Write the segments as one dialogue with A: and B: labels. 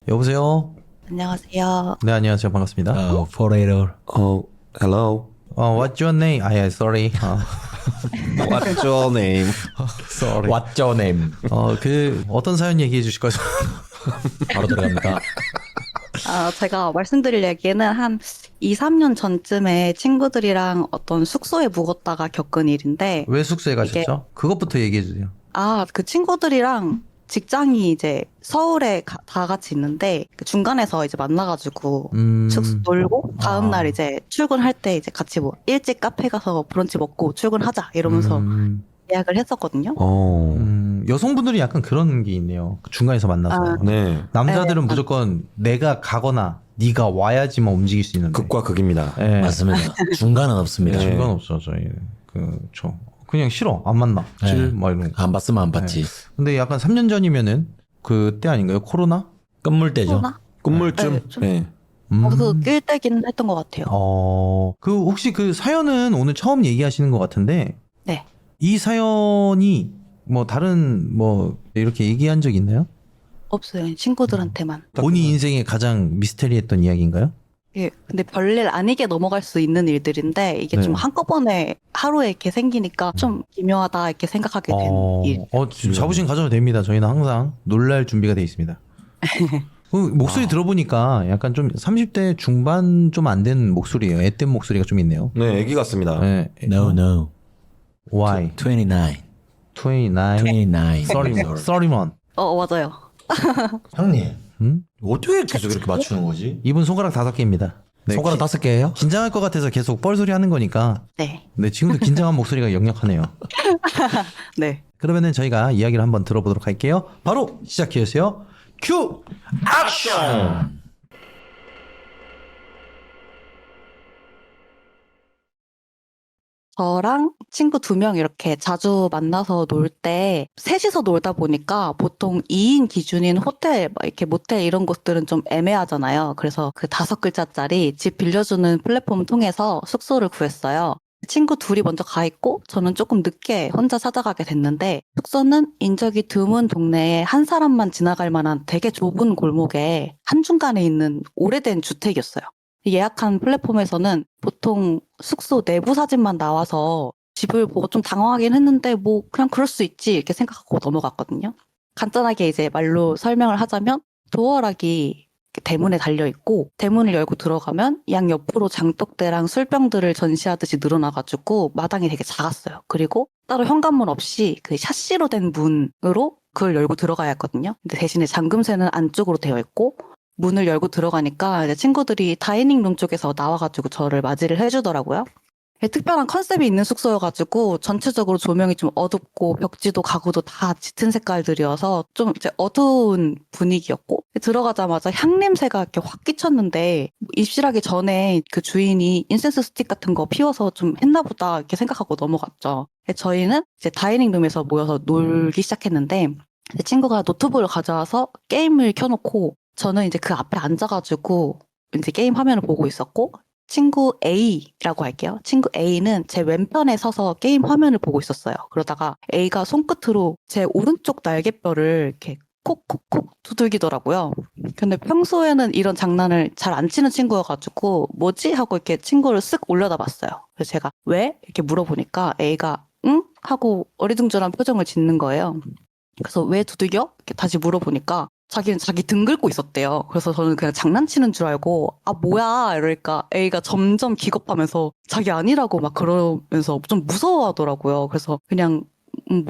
A: 여보세요?
B: 안녕하세요.
A: 네, 안녕하세요. 반갑습니다.
C: Forever.
D: Hello.
A: What's your name? 아, 예, sorry.
D: What's your name?
A: sorry.
C: What's your name?
A: 어떤 사연 얘기해 주실 거죠?
C: 바로 들어갑니다.
B: 제가 말씀드릴 얘기는 한 2, 3년 전쯤에 친구들이랑 어떤 숙소에 묵었다가 겪은 일인데,
A: 왜 숙소에 가셨죠? 그것부터 얘기해 주세요.
B: 그 친구들이랑 직장이 이제 서울에 다 같이 있는데, 그 중간에서 이제 만나가지고 숙소 놀고, 다음날 이제 출근할 때 이제 같이 뭐 일찍 카페 가서 브런치 먹고 출근하자 이러면서 예약을 했었거든요.
A: 여성분들이 약간 그런 게 있네요. 중간에서 만나서.
D: 네.
A: 남자들은
B: 네.
A: 무조건 내가 가거나 네가 와야지만 움직일 수 있는데.
D: 극과 극입니다.
A: 네.
C: 맞습니다. 중간은 없습니다.
D: 네.
A: 중간 없어 저희. 그냥 싫어 안 만나. 질 막 이런 거.
C: 안 봤으면 안 봤지.
A: 근데 약간 3년 전이면은 그때 아닌가요? 코로나?
C: 끝물 때죠.
B: 코로나?
D: 끝물쯤?
B: 네, 좀-
D: 네.
B: 그 낄 때긴 했던 것 같아요.
A: 혹시 그 사연은 오늘 처음 얘기하시는 것 같은데,
B: 네.
A: 이 사연이 뭐 다른 뭐 이렇게 얘기한 적 있나요?
B: 없어요. 친구들한테만.
A: 본인 인생에 가장 미스테리했던 이야기인가요?
B: 예, 근데 별일 아니게 넘어갈 수 있는 일들인데 이게
A: 네.
B: 좀 한꺼번에 하루에 이렇게 생기니까 좀 기묘하다 이렇게 생각하게 된 일.
A: 지금 자부심 가져도 됩니다. 저희는 항상 놀랄 준비가 돼 있습니다. 목소리 들어보니까 약간 좀 30대 중반 좀 안 된 목소리예요. 앳된 목소리가 좀 있네요.
D: 네, 애기 같습니다.
A: 네.
C: No, no.
A: Why?
C: 29.
A: 29.
C: 29.
A: 31.
B: 맞아요.
C: 형님.
A: 음?
C: 어떻게 계속 이렇게 맞추는 거지?
A: 이분 손가락 5개입니다. 네,
C: 손가락 5개예요?
A: 긴장할 것 같아서 계속 뻘소리 하는 거니까.
B: 네.
A: 네, 지금도 긴장한 목소리가 역력하네요.
B: 네.
A: 그러면은 저희가 이야기를 한번 들어보도록 할게요. 바로 시작해 주세요. 큐! 액션!
B: 저랑 친구 2명 이렇게 자주 만나서 놀 때 셋이서 놀다 보니까 보통 2인 기준인 호텔, 막 이렇게 모텔 이런 곳들은 좀 애매하잖아요. 그래서 그 5글자짜리 집 빌려주는 플랫폼 통해서 숙소를 구했어요. 친구 2이 먼저 가 있고 저는 조금 늦게 혼자 찾아가게 됐는데 숙소는 인적이 드문 동네에 한 사람만 지나갈 만한 되게 좁은 골목에 한중간에 있는 오래된 주택이었어요. 예약한 플랫폼에서는 보통 숙소 내부 사진만 나와서 집을 보고 좀 당황하긴 했는데 뭐 그냥 그럴 수 있지 이렇게 생각하고 넘어갔거든요. 간단하게 이제 말로 설명을 하자면 도어락이 대문에 달려있고 대문을 열고 들어가면 양 옆으로 장독대랑 술병들을 전시하듯이 늘어나가지고 마당이 되게 작았어요. 그리고 따로 현관문 없이 그 샤시로 된 문으로 그걸 열고 들어가야 했거든요. 근데 대신에 잠금쇠는 안쪽으로 되어 있고 문을 열고 들어가니까 이제 친구들이 다이닝룸 쪽에서 나와가지고 저를 맞이를 해주더라고요. 특별한 컨셉이 있는 숙소여가지고 전체적으로 조명이 좀 어둡고 벽지도 가구도 다 짙은 색깔들이어서 좀 이제 어두운 분위기였고 들어가자마자 향냄새가 이렇게 확 끼쳤는데 입실하기 전에 그 주인이 인센스 스틱 같은 거 피워서 좀 했나 보다 이렇게 생각하고 넘어갔죠. 저희는 이제 다이닝룸에서 모여서 놀기 시작했는데 제 친구가 노트북을 가져와서 게임을 켜놓고 저는 이제 그 앞에 앉아가지고 이제 게임 화면을 보고 있었고 친구 A라고 할게요. 친구 A는 제 왼편에 서서 게임 화면을 보고 있었어요. 그러다가 A가 손끝으로 제 오른쪽 날개뼈를 이렇게 콕콕콕 두들기더라고요. 근데 평소에는 이런 장난을 잘 안 치는 친구여가지고 뭐지? 하고 이렇게 친구를 쓱 올려다봤어요. 그래서 제가 왜? 이렇게 물어보니까 A가 응? 하고 어리둥절한 표정을 짓는 거예요. 그래서 왜 두들겨? 이렇게 다시 물어보니까 자기는 자기 등 긁고 있었대요. 그래서 저는 그냥 장난치는 줄 알고 뭐야 이러니까 A가 점점 기겁하면서 자기 아니라고 막 그러면서 좀 무서워하더라고요. 그래서 그냥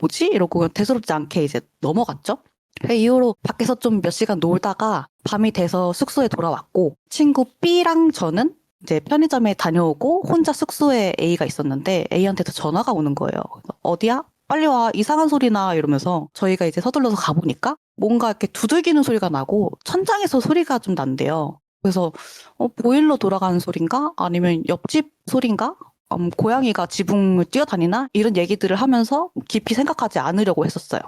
B: 뭐지? 이러고 그냥 대수롭지 않게 이제 넘어갔죠. 그 이후로 밖에서 좀 몇 시간 놀다가 밤이 돼서 숙소에 돌아왔고 친구 B랑 저는 이제 편의점에 다녀오고 혼자 숙소에 A가 있었는데 A한테도 전화가 오는 거예요. 그래서 어디야? 빨리 와, 이상한 소리 나 이러면서 저희가 이제 서둘러서 가보니까 뭔가 이렇게 두들기는 소리가 나고 천장에서 소리가 좀 난대요. 그래서 보일러 돌아가는 소린가? 아니면 옆집 소린가? 고양이가 지붕을 뛰어다니나? 이런 얘기들을 하면서 깊이 생각하지 않으려고 했었어요.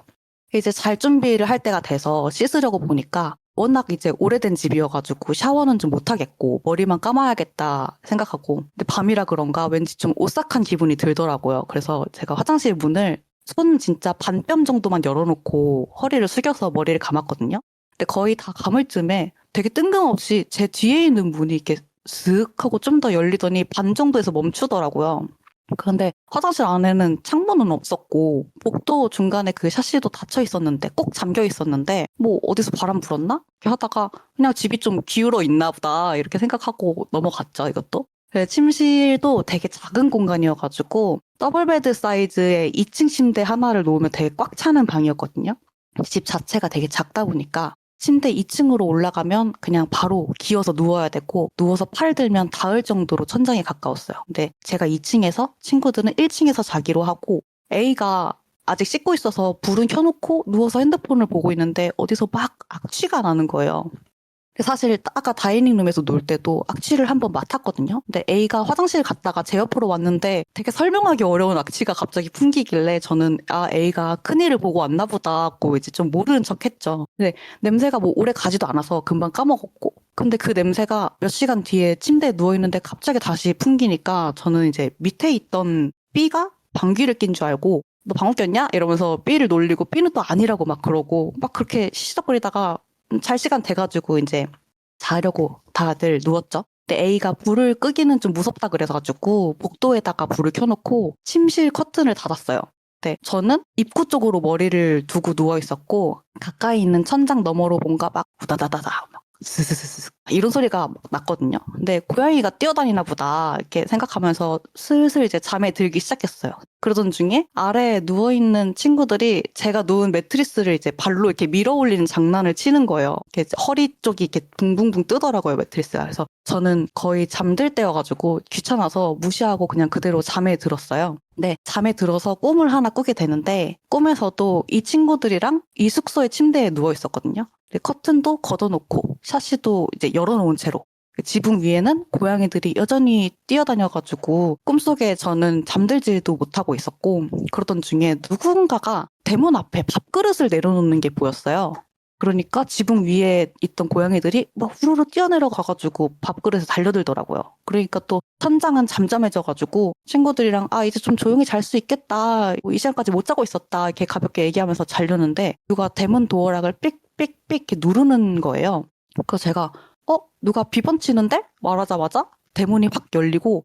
B: 이제 잘 준비를 할 때가 돼서 씻으려고 보니까 워낙 이제 오래된 집이어가지고 샤워는 좀 못하겠고 머리만 감아야겠다 생각하고 근데 밤이라 그런가 왠지 좀 오싹한 기분이 들더라고요. 그래서 제가 화장실 문을 손 진짜 반뼘 정도만 열어놓고 허리를 숙여서 머리를 감았거든요. 근데 거의 다 감을 쯤에 되게 뜬금없이 제 뒤에 있는 문이 이렇게 슥 하고 좀 더 열리더니 반 정도에서 멈추더라고요. 그런데 화장실 안에는 창문은 없었고 복도 중간에 그 샤시도 닫혀 있었는데 꼭 잠겨 있었는데 뭐 어디서 바람 불었나? 이렇게 하다가 그냥 집이 좀 기울어 있나 보다 이렇게 생각하고 넘어갔죠, 이것도. 침실도 되게 작은 공간이어가지고 더블베드 사이즈의 2층 침대 하나를 놓으면 되게 꽉 차는 방이었거든요. 집 자체가 되게 작다 보니까 침대 2층으로 올라가면 그냥 바로 기어서 누워야 되고 누워서 팔 들면 닿을 정도로 천장에 가까웠어요. 근데 제가 2층에서 친구들은 1층에서 자기로 하고 A가 아직 씻고 있어서 불은 켜놓고 누워서 핸드폰을 보고 있는데 어디서 막 악취가 나는 거예요. 사실 아까 다이닝룸에서 놀 때도 악취를 한번 맡았거든요. 근데 A가 화장실 갔다가 제 옆으로 왔는데 되게 설명하기 어려운 악취가 갑자기 풍기길래 저는 A가 큰일을 보고 왔나 보다 하고 이제 좀 모르는 척 했죠. 근데 냄새가 뭐 오래 가지도 않아서 금방 까먹었고. 근데 그 냄새가 몇 시간 뒤에 침대에 누워있는데 갑자기 다시 풍기니까 저는 이제 밑에 있던 B가 방귀를 낀 줄 알고 너 방귀 꼈냐? 이러면서 B를 놀리고 B는 또 아니라고 막 그러고 막 그렇게 시시덕거리다가 잘 시간 돼가지고 이제 자려고 다들 누웠죠. 근데 A가 불을 끄기는 좀 무섭다 그래가지고 복도에다가 불을 켜놓고 침실 커튼을 닫았어요. 근데 저는 입구 쪽으로 머리를 두고 누워 있었고 가까이 있는 천장 너머로 뭔가 막 우다다다다 막 스스스스 이런 소리가 막 났거든요. 근데 고양이가 뛰어다니나 보다 이렇게 생각하면서 슬슬 이제 잠에 들기 시작했어요. 그러던 중에 아래에 누워있는 친구들이 제가 누운 매트리스를 이제 발로 이렇게 밀어 올리는 장난을 치는 거예요. 이렇게 허리 쪽이 이렇게 붕붕붕 뜨더라고요, 매트리스가. 그래서 저는 거의 잠들 때여가지고 귀찮아서 무시하고 그냥 그대로 잠에 들었어요. 네, 잠에 들어서 꿈을 하나 꾸게 되는데 꿈에서도 이 친구들이랑 이 숙소의 침대에 누워 있었거든요. 커튼도 걷어놓고 샤시도 이제 열어놓은 채로 지붕 위에는 고양이들이 여전히 뛰어다녀가지고 꿈속에 저는 잠들지도 못하고 있었고 그러던 중에 누군가가 대문 앞에 밥그릇을 내려놓는 게 보였어요. 그러니까 지붕 위에 있던 고양이들이 막 후루루 뛰어내려 가가지고 밥그릇에 달려들더라고요. 그러니까 또 천장은 잠잠해져가지고 친구들이랑 이제 좀 조용히 잘 수 있겠다. 이 시간까지 못 자고 있었다. 이렇게 가볍게 얘기하면서 자려는데 누가 대문 도어락을 삑삑삑 이렇게 누르는 거예요. 그래서 제가 누가 비번 치는데? 말하자마자 대문이 확 열리고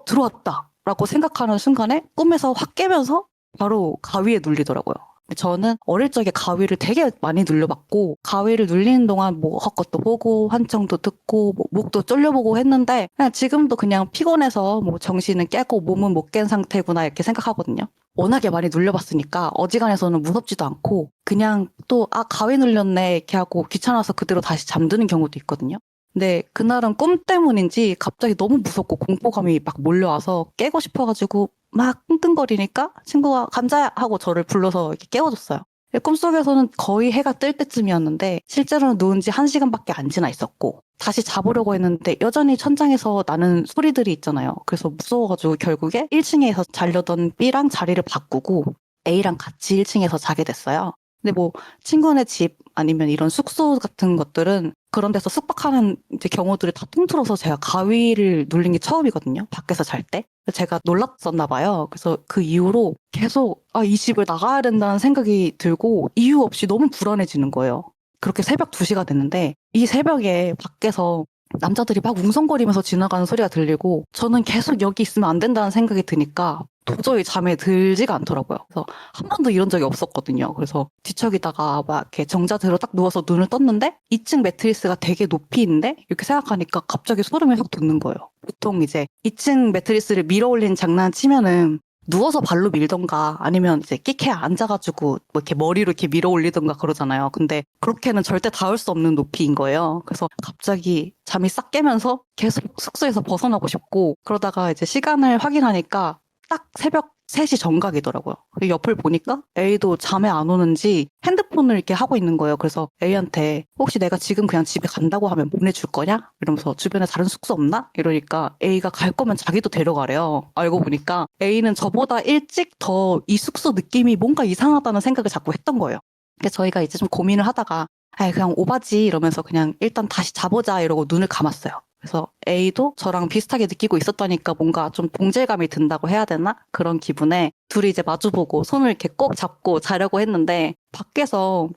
B: 들어왔다 라고 생각하는 순간에 꿈에서 확 깨면서 바로 가위에 눌리더라고요. 저는 어릴 적에 가위를 되게 많이 눌려봤고 가위를 눌리는 동안 뭐 헛것도 보고 환청도 듣고 뭐 목도 쫄려보고 했는데 그냥 지금도 그냥 피곤해서 뭐 정신은 깨고 몸은 못 깬 상태구나 이렇게 생각하거든요. 워낙에 많이 눌려봤으니까 어지간해서는 무섭지도 않고 그냥 또 가위 눌렸네 이렇게 하고 귀찮아서 그대로 다시 잠드는 경우도 있거든요. 근데 그날은 꿈 때문인지 갑자기 너무 무섭고 공포감이 막 몰려와서 깨고 싶어가지고 막 끙끙거리니까 친구가 감자야 하고 저를 불러서 이렇게 깨워줬어요. 꿈속에서는 거의 해가 뜰 때쯤이었는데 실제로는 누운 지 1시간밖에 안 지나 있었고 다시 자보려고 했는데 여전히 천장에서 나는 소리들이 있잖아요. 그래서 무서워가지고 결국에 1층에서 자려던 B랑 자리를 바꾸고 A랑 같이 1층에서 자게 됐어요. 근데 뭐 친구네 집 아니면 이런 숙소 같은 것들은 그런 데서 숙박하는 이제 경우들을 다 통틀어서 제가 가위를 눌린 게 처음이거든요. 밖에서 잘 때. 제가 놀랐었나 봐요. 그래서 그 이후로 계속 이 집을 나가야 된다는 생각이 들고 이유 없이 너무 불안해지는 거예요. 그렇게 새벽 2시가 됐는데 이 새벽에 밖에서 남자들이 막 웅성거리면서 지나가는 소리가 들리고 저는 계속 여기 있으면 안 된다는 생각이 드니까 도저히 잠에 들지가 않더라고요. 그래서 한 번도 이런 적이 없었거든요. 그래서 뒤척이다가 막 이렇게 정자대로 딱 누워서 눈을 떴는데 2층 매트리스가 되게 높이 있는데 이렇게 생각하니까 갑자기 소름이 확 돋는 거예요. 보통 이제 2층 매트리스를 밀어 올리는 장난 치면은 누워서 발로 밀던가 아니면 이제 끼케 앉아가지고 뭐 이렇게 머리로 이렇게 밀어 올리던가 그러잖아요. 근데 그렇게는 절대 닿을 수 없는 높이인 거예요. 그래서 갑자기 잠이 싹 깨면서 계속 숙소에서 벗어나고 싶고 그러다가 이제 시간을 확인하니까 딱 새벽 3시 정각이더라고요. 옆을 보니까 A도 잠에 안 오는지 핸드폰을 이렇게 하고 있는 거예요. 그래서 A한테 혹시 내가 지금 그냥 집에 간다고 하면 보내줄 거냐? 이러면서 주변에 다른 숙소 없나? 이러니까 A가 갈 거면 자기도 데려가래요. 알고 보니까 A는 저보다 일찍 더 이 숙소 느낌이 뭔가 이상하다는 생각을 자꾸 했던 거예요. 그래서 저희가 이제 좀 고민을 하다가 그냥 오바지 이러면서 그냥 일단 다시 자보자 이러고 눈을 감았어요. 그래서 A도 저랑 비슷하게 느끼고 있었다니까 뭔가 좀 동질감이 든다고 해야 되나? 그런 기분에 둘이 이제 마주보고 손을 이렇게 꼭 잡고 자려고 했는데 밖에서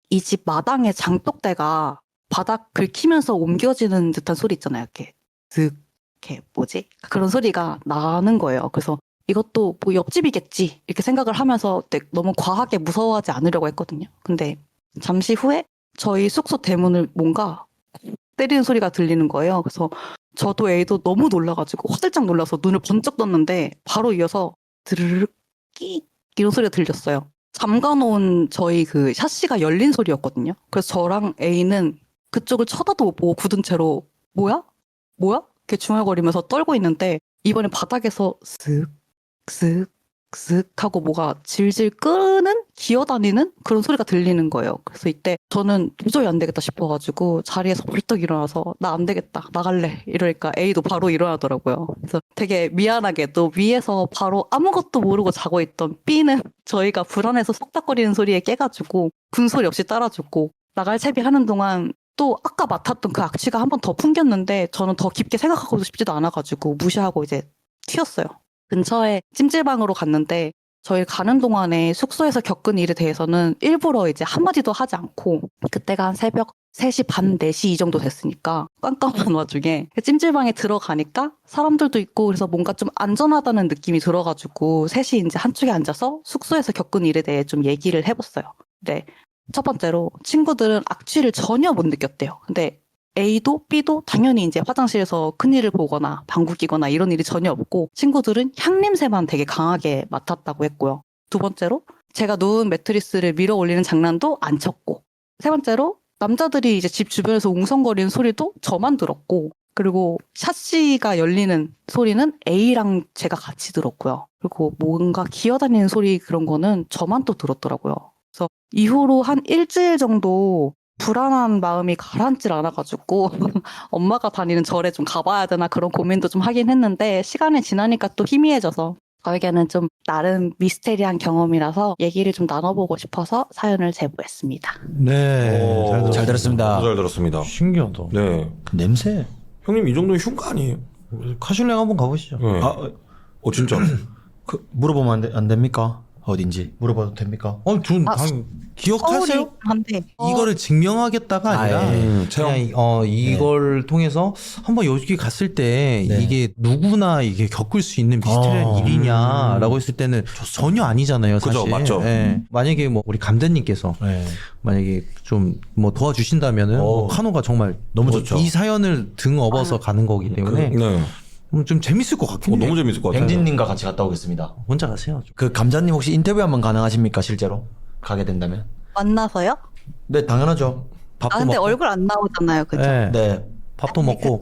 B: 이 집 마당의 장독대가 바닥 긁히면서 옮겨지는 듯한 소리 있잖아요. 이렇게 슥, 이렇게 뭐지? 그런 소리가 나는 거예요. 그래서 이것도 뭐 옆집이겠지 이렇게 생각을 하면서 너무 과하게 무서워하지 않으려고 했거든요. 근데 잠시 후에 저희 숙소 대문을 뭔가 때리는 소리가 들리는 거예요. 그래서 저도 A도 너무 놀라가지고 화들짝 놀라서 눈을 번쩍 떴는데 바로 이어서 드르륵 끼 이런 소리가 들렸어요. 잠가놓은 저희 그 샤시가 열린 소리였거든요. 그래서 저랑 A는 그쪽을 쳐다도 못 보고 굳은 채로 뭐야? 뭐야? 이렇게 중얼거리면서 떨고 있는데 이번에 바닥에서 쓱 하고 뭐가 질질 끄는 기어다니는 그런 소리가 들리는 거예요. 그래서 이때 저는 도저히 안 되겠다 싶어가지고 자리에서 벌떡 일어나서 나 안 되겠다 나갈래 이러니까 A도 바로 일어나더라고요. 그래서 되게 미안하게도 위에서 바로 아무것도 모르고 자고 있던 B는 저희가 불안해서 속닥거리는 소리에 깨가지고 군소리 없이 따라줬고 나갈 채비하는 동안 또 아까 맡았던 그 악취가 한 번 더 풍겼는데 저는 더 깊게 생각하고 싶지도 않아가지고 무시하고 이제 튀었어요. 근처에 찜질방으로 갔는데 저희 가는 동안에 숙소에서 겪은 일에 대해서는 일부러 이제 한마디도 하지 않고 그때가 한 새벽 3시 반, 4시 이 정도 됐으니까 깜깜한 와중에 찜질방에 들어가니까 사람들도 있고 그래서 뭔가 좀 안전하다는 느낌이 들어가지고 셋이 이제 한쪽에 앉아서 숙소에서 겪은 일에 대해 좀 얘기를 해봤어요. 네. 첫 번째로 친구들은 악취를 전혀 못 느꼈대요. 근데 A도 B도 당연히 이제 화장실에서 큰일을 보거나 방구 끼거나 이런 일이 전혀 없고 친구들은 향냄새만 되게 강하게 맡았다고 했고요. 두 번째로 제가 누운 매트리스를 밀어 올리는 장난도 안 쳤고 세 번째로 남자들이 이제 집 주변에서 웅성거리는 소리도 저만 들었고 그리고 샤시가 열리는 소리는 A랑 제가 같이 들었고요. 그리고 뭔가 기어다니는 소리 그런 거는 저만 또 들었더라고요. 그래서 이후로 한 일주일 정도 불안한 마음이 가라앉질 않아가지고 엄마가 다니는 절에 좀 가봐야 되나 그런 고민도 좀 하긴 했는데 시간이 지나니까 또 희미해져서 저에게는 좀 나름 미스테리한 경험이라서 얘기를 좀 나눠보고 싶어서 사연을 제보했습니다.
A: 네.
C: 오, 잘 들었습니다.
D: 너무 잘 들었습니다.
A: 신기하다.
D: 네.
C: 냄새.
D: 형님 이 정도면 흉가 아니에요?
A: 카슐랭 한번 가보시죠.
D: 네. 진짜.
C: 물어보면 안 됩니까? 어딘지 물어봐도 됩니까?
A: 전
B: 아,
A: 기억하세요?
B: 서울이 한데
A: 이거를 증명하겠다가 아니라
D: 체험.
A: 그냥 이걸 통해서 한번 여기 갔을 때
C: 네.
A: 이게 누구나 이게 겪을 수 있는 미스테리한 일이냐라고 했을 때는 전혀 아니잖아요, 사실.
D: 그죠, 맞죠.
A: 예. 만약에 뭐 우리 감독님께서
C: 네.
A: 만약에 좀 뭐 도와주신다면은 뭐 카노가 정말
C: 너무
A: 뭐
C: 좋죠.
A: 이 사연을 등 업어서 가는 거기 때문에
D: 네.
A: 좀 재밌을 것 같긴 해요.
D: 너무 재밌을 것 같아요.
C: 뱅진님과 같이 갔다 오겠습니다.
A: 혼자 가세요.
C: 그 감자님 혹시 인터뷰 한번 가능하십니까 실제로 가게 된다면?
B: 만나서요?
C: 네 당연하죠.
A: 밥도
B: 근데
A: 먹고.
B: 얼굴 안 나오잖아요, 그죠?
A: 네.
C: 네
A: 밥도 먹고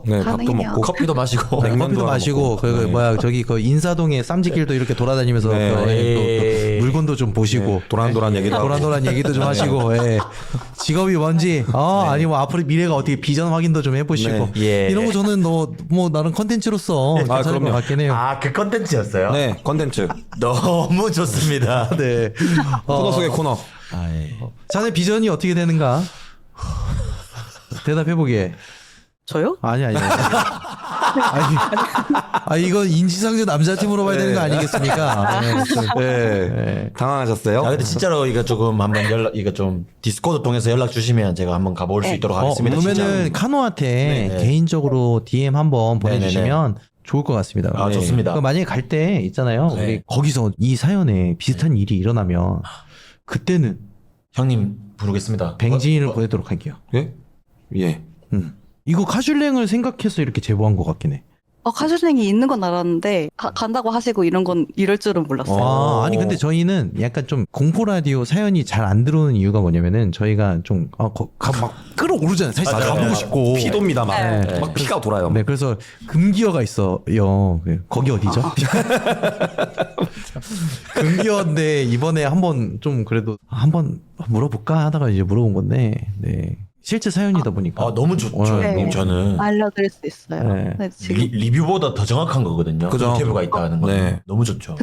D: 네, 밥도
B: 가능해요.
D: 먹고.
C: 커피도 마시고
D: 냉면도
A: 커피도
D: 하나
A: 마시고
D: 먹고.
A: 그
D: 네.
A: 뭐야 저기 그 인사동에 쌈지길도 이렇게 돌아다니면서
D: 네.
A: 또 물건도 좀 보시고
D: 네, 도란도란 얘기도 하고.
A: 도란도란 얘기도 좀 하시고 예. 직업이 뭔지 아니 뭐 앞으로 미래가 어떻게 비전 확인도 좀 해보시고
C: 네. 예.
A: 이런 거 저는 뭐 나름 컨텐츠로서 괜찮을 것
D: 그럼요.
A: 같긴 해요.
C: 그 컨텐츠였어요?
D: 네, 컨텐츠.
C: 너무 좋습니다.
A: 네.
D: 코너 속의 코너.
A: 자네 비전이 어떻게 되는가? 대답해보게.
B: 저요?
A: 아니. 이건 인지상정 남자팀으로 봐야 되는 거 아니겠습니까?
D: 네. 당황하셨어요?
C: 근데 진짜로 이거 조금 한번 이거 좀 디스코드 통해서 연락 주시면 제가 한번 가볼 수 있도록 하겠습니다.
A: 그러면은
C: 진짜로.
A: 카노한테
C: 네.
A: 개인적으로 DM 한번 보내주시면 좋을 것 같습니다.
C: 아, 좋습니다.
A: 그러니까 만약에 갈 때 있잖아요.
C: 네.
A: 우리 거기서 이 사연에 비슷한 일이 일어나면 그때는
C: 형님 부르겠습니다.
A: 뱅진이를 보내도록 할게요.
D: 예? 예.
A: 이거 카슐랭을 생각해서 이렇게 제보한 것 같긴 해.
B: 카슈생이 있는 건 알았는데 간다고 하시고 이런 건 이럴 줄은 몰랐어요.
A: 아니 근데 저희는 약간 좀 공포 라디오 사연이 잘 안 들어오는 이유가 뭐냐면은 저희가 좀 막 끌어오르잖아요. 사실 가보고 싶고.
D: 피도입니다, 막.
B: 네.
D: 막 피가 돌아요.
A: 네, 그래서 금기어가 있어요. 거기 어디죠? 금기어인데 이번에 한번 좀 그래도 한번 물어볼까 하다가 이제 물어본 건데, 네. 실제 사연이다 보니까.
C: 너무 좋죠.
B: 네.
C: 형님. 저는
B: 알려드릴 수 있어요.
A: 네.
B: 근데 지금
C: 리뷰보다 더 정확한 거거든요.
D: 그죠.
C: 인터뷰가 있다는 건
D: 네.
C: 너무 좋죠.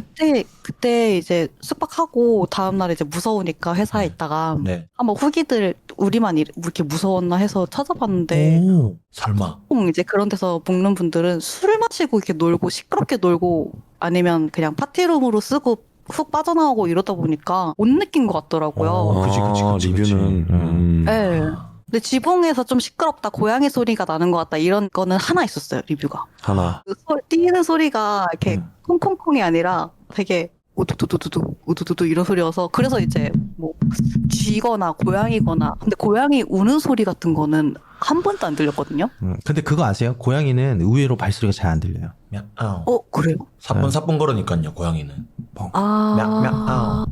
B: 그때 이제 숙박하고 다음날 이제 무서우니까 회사에 있다가
C: 네.
B: 한번 후기들 우리만 이렇게 무서웠나 해서 찾아봤는데
A: 오.
C: 설마.
B: 보통 이제 그런 데서 묵는 분들은 술을 마시고 이렇게 놀고 시끄럽게 놀고 아니면 그냥 파티룸으로 쓰고 훅 빠져나오고 이러다 보니까 못 느낀 것 같더라고요.
A: 그치.
D: 리뷰는.
B: 네. 근데 지붕에서 좀 시끄럽다, 고양이 소리가 나는 것 같다 이런 거는 하나 있었어요, 리뷰가.
D: 하나.
B: 그 뛰는 소리가 이렇게 콩콩콩이 아니라 되게 우두두두두 이런 소리여서 그래서 이제 뭐 쥐거나 고양이거나 근데 고양이 우는 소리 같은 거는 한 번도 안 들렸거든요.
A: 근데 그거 아세요? 고양이는 의외로 발소리가 잘 안 들려요.
C: мя우.
B: 그래요?
C: 사뿐사뿐 걸으니까요 고양이는.
B: 아,
C: мя우.